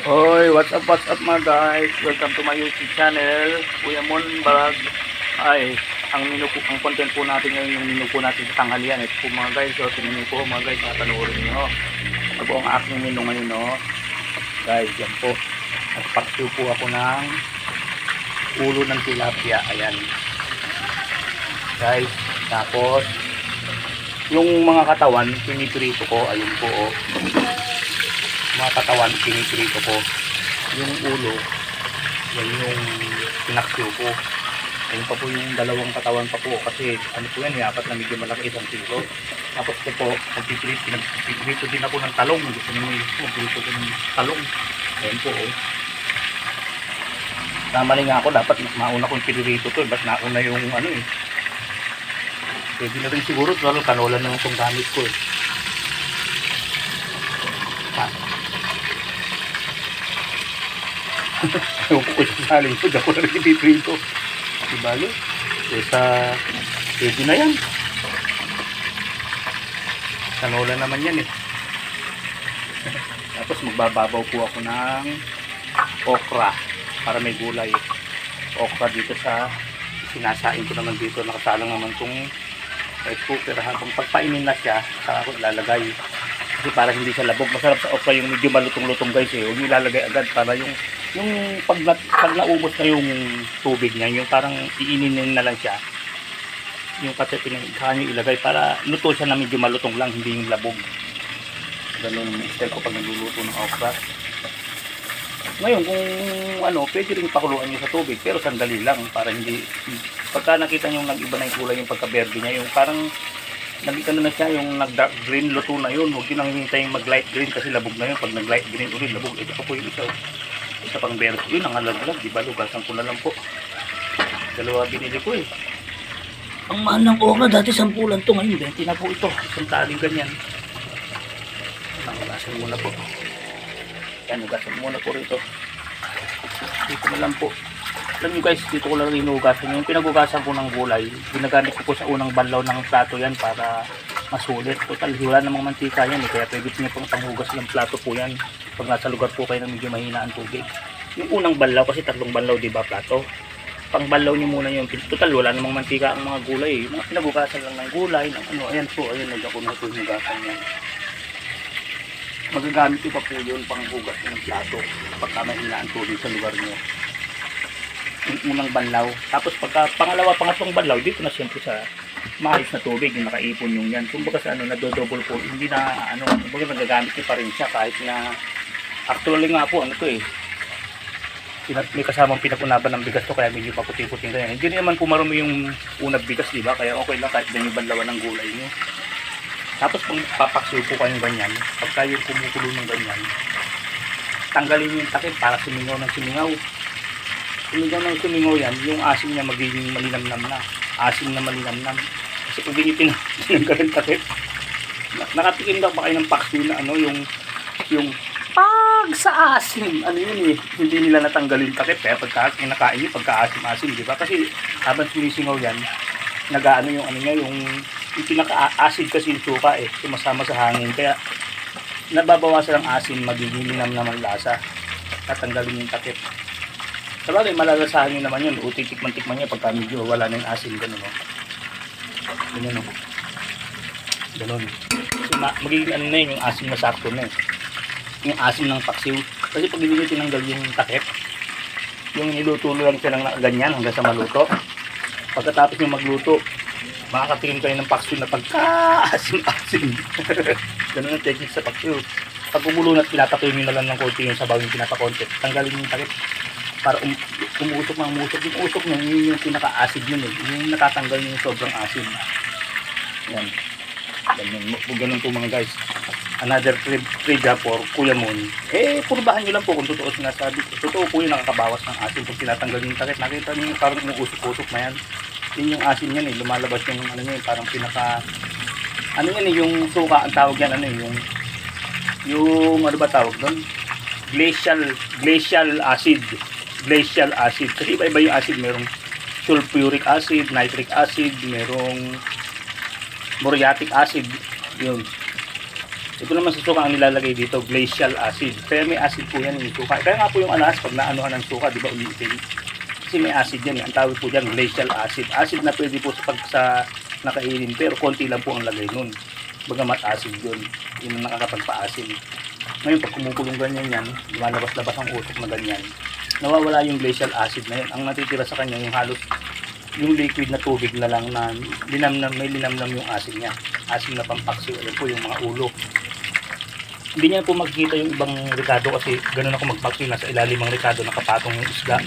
Hoy, what's up mga guys? Welcome to my YouTube channel, Kuya Mon Barag. Ay, ang content po natin ngayon, yung menu po natin sa tanghalian. Ito po mga guys, so tingnan niyo po mga guys, panoorin niyo. Ito po ang aking menu ngayon, no. Guys, yan po. Nagpaksiw po ako ng ulo ng tilapia. Ayan. Guys, tapos yung mga katawan, piniprito ko, ayun po, oh. Mga katawan, piniprito ko. Yung ulo, yan yung pinaksiw ko. Ayun pa po yung dalawang katawan pa po. Kasi ano po yan, apat na medyo malaki, 1 kilo. Tapos ito po, magpiprito din ako ng talong. Gusto nyo magprito din ng talong. Ayun po, oh. Namali nga ako, dapat mauna kong pinirito to. Ba't nauna yung ano eh. Pwede na rin siguro, lalo kanola na itong gamit ko eh. Ayaw ko sa saling ko, dyan ko na rin ipiprito. Dibalo? Kesa, pwede na yan. Kanola naman yan eh. Tapos magbababaw po ako ng okra para may gulay. Okra dito sa sinasain ko naman dito. Nakasalang naman itong rice cooker. Habang pagpainin na siya, saka ako ilalagay. Kasi para hindi siya labog. Masarap sa okra yung medyo malutong-lutong guys eh. Huwag nyo ilalagay agad para yung pag naubos na yung tubig niya, yung parang iininin na lang siya. Yung kasi pinagkaan nyo ilagay para luto siya na medyo malutong lang, hindi yung labog. Ganun yung style ko pag nagluluto ng okra. Ngayon kung ano, pwede rin pakuluan nyo sa tubig pero sandali lang para hindi, pagka nakita nyo nag-iba na yung kulay yung pagka-verde niya, yung parang nag-ano na siya, yung nag-dark green, luto na yun. Huwag yun ang hintay yung mag-light green kasi labog na yun. Pag nag-light green ulit, labog. Ito pa po yung isa pang verde. Yun ang alag-alag, diba? Lugasan ko na lang po. Dalawa binili ko eh. Ang mahal ng okra, dati 10 lang to, ngayon 20 na po ito. Isang taling ganyan. Hugasan muna po. Yan, hugasan muna po rito. Dito na lang po. Alam nyo guys, dito ko lang rin hugasan. Yung pinaghugasan ko ng gulay, ginagamit ko po sa unang banlaw ng plato yan para masulit. Total, wala namang mantika yan eh. Kaya pwede nyo pang panghugas ng plato po yan. Pag nasa lugar po kayo ng medyo mahina ang tubig. Yung unang banlaw, kasi 3 banlaw diba plato. Pang banlaw nyo muna yung, total, wala namang mantika ang mga gulay eh. Yung mga pinaghugasan lang ng gulay, ng ano, ayan po, ayan, nagyan ko na ito yung hugasan yan. Magagamit ko pa po yun pang hugas ng plato pagka mahina ang tubig sa lugar nyo. Yung unang banlaw. Tapos pagka pangalawa, pangatlong banlaw, dito na siyempre sa maayos na tubig, yung nakaipon yung yan. Kung baga sa ano, nadodouble po, hindi na ano, baga nagagamit ko pa rin siya kahit na actually nga po, ano to eh, may kasamang pinakunaban ng bigas to kaya medyo paputi-puti ganyan. Hindi naman po marumi yung unang bigas, diba? Kaya okay lang kahit ganyan yung banlawan ng gulay nyo. Tapos kung papaksiw po kayong ganyan, pagka yung kumukulo ng ganyan, tanggalin yung takip para sumingaw ng sumingaw. Sumingaw ng sumingaw yan, yung asim niya magiging malinamnam na. Asim na malinamnam. Kasi kung hindi tinanggal yung takip, nakatikim daw ba kayo ng paksiw na ano, yung pag sa asim, ano yun eh, hindi nila natanggal yung takip. Kaya pagka kinakain nyo, pagka asim-asim, di ba? Kasi habang sumisingaw yan, nag-ano yung ano niya, yung pinaka-acid kasi yung suka eh, sumasama sa hangin. Kaya nababawasan ang asin, magiging linamnam ang lasa. Tatanggalin yung takip. Sabagay, malalasahan nyo naman yun. O titikman-tikman nyo pagka medyo wala na yung asin. Ganun o. Ganun o. Ganun. Kasi magiging ano na yun, yung asin na sakto na eh. Yung asin ng paksiw. Kasi pag hindi nyo tinanggal yung takip, yung niluto lang siya ng ganyan hanggang sa maluto. Pagkatapos nyo magluto, makakatingin kayo ng paksiw na pagka-asim-asim. Ganun ang technique sa paksiw. Pag umulo na, pinapatuloy nyo na lang ng konti yung sabaw yung pinapakonti. Tanggalin yung takip para umuusok ng umusok. Yung usok nyo, yun yung pinaka-acid nyo eh. Yung natatanggal nyo yung sobrang acid. Yan. Ganun po mga guys. Another trivia for Kuya Mon. Eh, purbahan nyo lang po kung totoo sinasabi ko. Totoo po yung nakakabawas ng acid pag tinatanggal yung takip. Nakita nyo yung parang umuusok-usok na yan. Yun yung asin yan eh, lumalabas yung ano yun, parang pinaka ano yan eh, yung suka ang tawag yan, ano eh, yung ano ba tawag doon, glacial acid kasi iba-iba yung acid, merong sulfuric acid, nitric acid, merong muriatic acid, yun. Ito naman sa suka ang nilalagay dito, glacial acid. Kaya may acid po yan yung suka. Kaya nga po yung anas, pag naanuhan ng suka, di ba ulitin? Kasi may acid yan. Ang tawag po dyan, glacial acid. Acid na pwede po sa pag sa nakainin, pero konti lang po ang lagay nun. Bagamat acid yun. Yun ang nakakapagpa-acid. Ngayon, pag kumukulong ganyan yan, lumalabas-labas ang usok na ganyan. Nawawala yung glacial acid na yun. Ang natitira sa kanya, yung halos, yung liquid na tubig na lang na may linamnam yung acid niya. Acid na pampaksiw. Ayan po yung mga ulo. Hindi niya po makikita yung ibang ricado kasi ganun ako magpaksiw. Nasa ilalim ng ricado, nakapatong yung isda.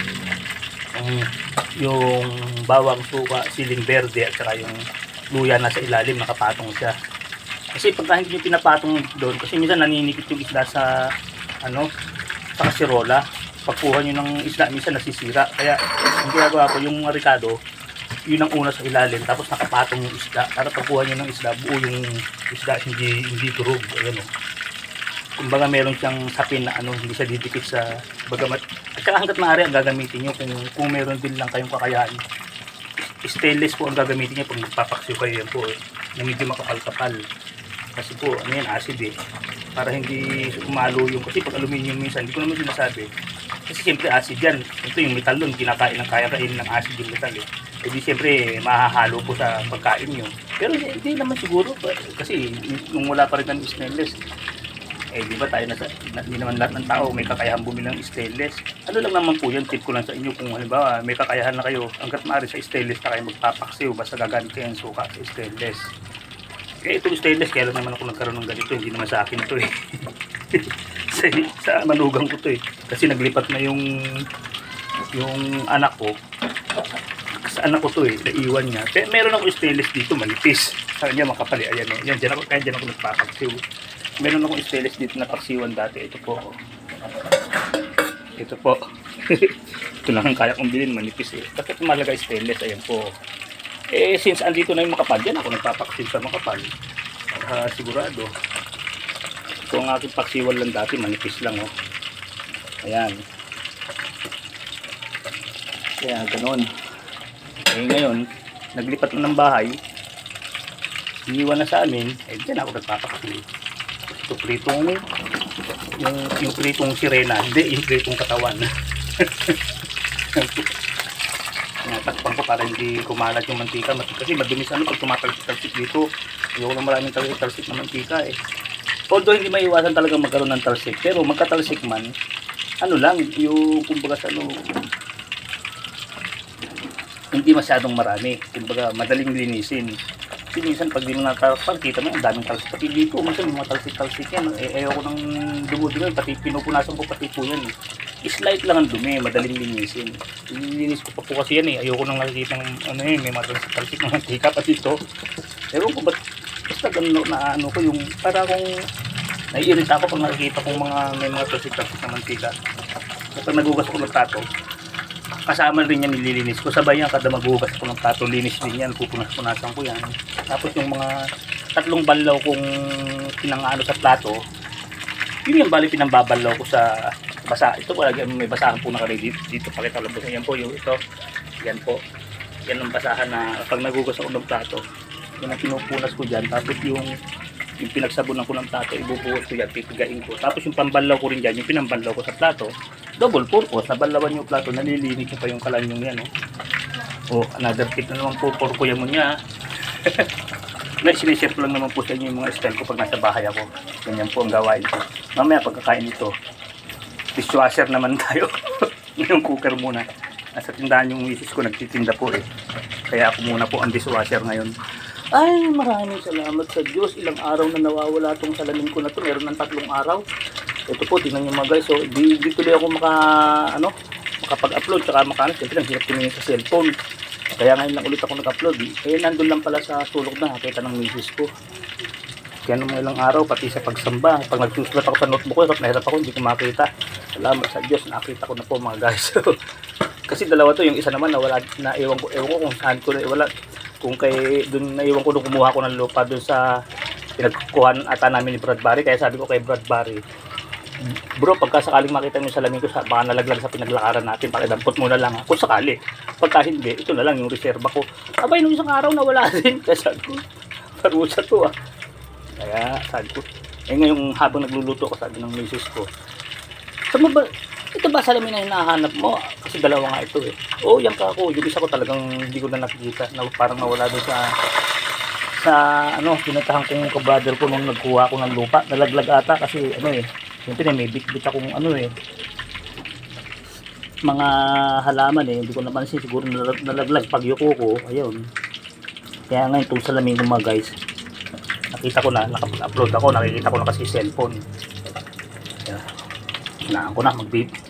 Yung bawang, suka, siling berde at saka yung luya nasa ilalim, nakapatong siya. Kasi pagka hindi nyo pinapatong doon, kasi minsan naninikit yung isda sa sa kasirola. Pagkuha nyo ng isda, minsan nasisira. Kaya ang ginagawa ko, yung ricado, yun ang una sa ilalim, tapos nakapatong yung isda. Para pagkuha nyo ng isda, buo yung isda, hindi durog. Ayan o. Kumbaga meron siyang sapin na hindi siya didikit sa bagamat. At saka hanggat maaari ang gagamitin nyo kung meron din lang kayong kakayahan. Stainless po ang gagamitin nyo pag magpapaksiw kayo yan po na medyo makapal-kapal. Kasi po yan, acid para hindi umalo yung, kasi pag aluminum minsan, hindi ko naman sinasabi. Kasi siyempre acid yan. Ito yung metal doon, kinakain ng kaya-kain ng acid yung metal Eh di siyempre mahahalo po sa pagkain nyo. Pero hindi naman siguro kasi nung wala pa rin ng stainless, di ba tayo hindi naman lahat ng tao may kakayahan bumili ng stainless. Ano lang naman po yan, tip ko lang sa inyo kung halimbawa may kakayahan na kayo, hanggat maaari sa stainless na kayo magpapaksiw, basta gagamit kayo ng suka sa stainless. Itong stainless, kaya lang naman ako nagkaroon ng ganito, hindi naman sa akin to sa manugang ko to kasi naglipat na yung anak ko. Sa anak ko to naiwan niya. Pero meron ako stainless dito, manipis. Sa kanya makapal, ayan yan, kaya dyan ako nagpapaksiw. Meron akong stainless dito na paksiwan dati. Ito po. Ito po. Ito lang ang kaya kong bilhin, manipis Bakit malaga stainless? Ayan po. Since andito na yung makapal, yan ako nagpapaksiw sa makapal. Sigurado. Ito ang aking paksiwan lang dati, manipis lang Ayan. Kaya ganoon. Ngayon, naglipat na ng bahay. Iniwan na sa amin. Dyan ako nagpapaksiw. Ito pritong yung pritong sirena, hindi yung pritong katawan. Takpan ko para hindi kumalat yung mantika kasi madumis pag tumatalsik dito. Ayoko lang maraming talsik na mantika Although hindi maiwasan talaga magkaroon ng talsik, pero magkatalsik man, lang yung kumbaga sa hindi masyadong marami, kumbaga madaling linisin. Kasi minsan pag di mo natakpan, kita mo ang daming talsik pati dito, minsan mga talsik yan. Ayoko nang dumi-dumi, pati pinupunasan ko pati po yan Slight lang ang dumi, madaling linisin. Lininis ko pa po kasi yan ayoko nang nakikita ng may mga talsik ng mantika pati ito. Pero ko ba't basta ganun na ko yung para akong naiirita ako pag nakikita kong may mga talsik na mantika. Kapag nagugas ko ng plato, kasama rin yan nililinis ko. Sabay yan kada maghugas ko ng plato, linis din yan, pupunas-punasan ko yan. Tapos yung mga 3 banlaw kong pinangano sa plato, yun yung bali pinambabalaw ko sa basa. Ito may basahan po nakalagay dito. Pakita lang po sa yan po yung ito. Yan po. Yan ang basahan na pag nagugas ako ng plato, yan ang pinupunas ko dyan. Tapos yung pinagsabunan ko ng plato, ibubuhos ko yan, pipigain ko. Tapos yung pambalaw ko rin dyan, yung pinambalaw ko sa plato, double purpose. Nabalawan yung plato, nalilinig ko pa yung kalanyong yan. Another tip na naman po, purkuya mo niya. Sinishare ko lang naman po sa inyo yung mga style ko pag nasa bahay ako. Ganyan po ang gawain ko. Mamaya pagkakain ito, dishwasher naman tayo. Yung cooker muna. Nasa tindahan yung misis ko, nagtitinda po Kaya ako muna po ang dishwasher ngayon. Ay, maraming salamat sa Diyos. Ilang araw na nawawala itong salamin ko na to. Meron ng 3 araw. Ito po, tingnan nyo mga guys. So, di tuloy ako makapag-upload. Tsaka siyempre, ang hirap tumingin sa cellphone. Kaya ngayon lang ulit ako nag-upload. Kaya nandun lang pala sa sulok na. Kita ng misis ko. Kaya nung ilang araw, pati sa pagsamba. Pag nagsusulat ako sa notebook ko, nahirap ako, hindi ko makita. Salamat sa Diyos, nakita ko na po mga guys. Kasi dalawa to, yung isa naman na wala, na ewan ko kung saan ko na wala. Kung kay doon naiwan ko nung kumuha ko ng lupa doon sa pinagkukuhan ata namin ni Brad Barry. Kaya sabi ko kay Brad Barry, bro, pagka sakaling makita mo yung salamin ko, baka nalaglag sa pinaglakaran natin, pakidampot mo na lang kung sakali. Pagka hindi, ito na lang yung reserva ko. Abay, nung isang araw na wala din. Kaya sabi ko, parusa to Kaya sabi ko, Eh ngayong habang nagluluto ko, sabi ng misis ko, "Saan mo ba, ito ba salamin na hinahanap mo?" Kasi dalawa nga ito eh. Oo, yan ka ako. Yung isa ko talagang hindi ko na nakikita. Na, parang nawala doon sa ano, pinuntahan kong kabrother ko nung nagkuha ako ng lupa. Nalaglag ata kasi ano eh. Siyempre may bit-bit akong ano eh. Mga halaman eh. Hindi ko napansin. Siguro nalaglag pag yuko ko. Ayun. Kaya ngayon itong salamin ko mga guys. Nakita ko na. Nakapag-upload ako. Nakikita ko na kasi cellphone. Kaya, hinaan ko na.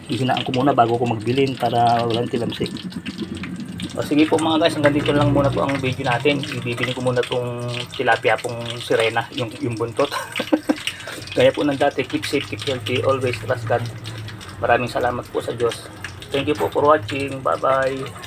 Hihinaan ko muna bago ko magbilin para walang tilamsik. O sige po mga guys, hanggang dito lang muna po ang video natin. Ibibili ko muna itong tilapia pong sirena, yung buntot. Kaya po ng dati, keep safe, keep healthy, always trust God. Maraming salamat po sa Diyos. Thank you po for watching. Bye bye.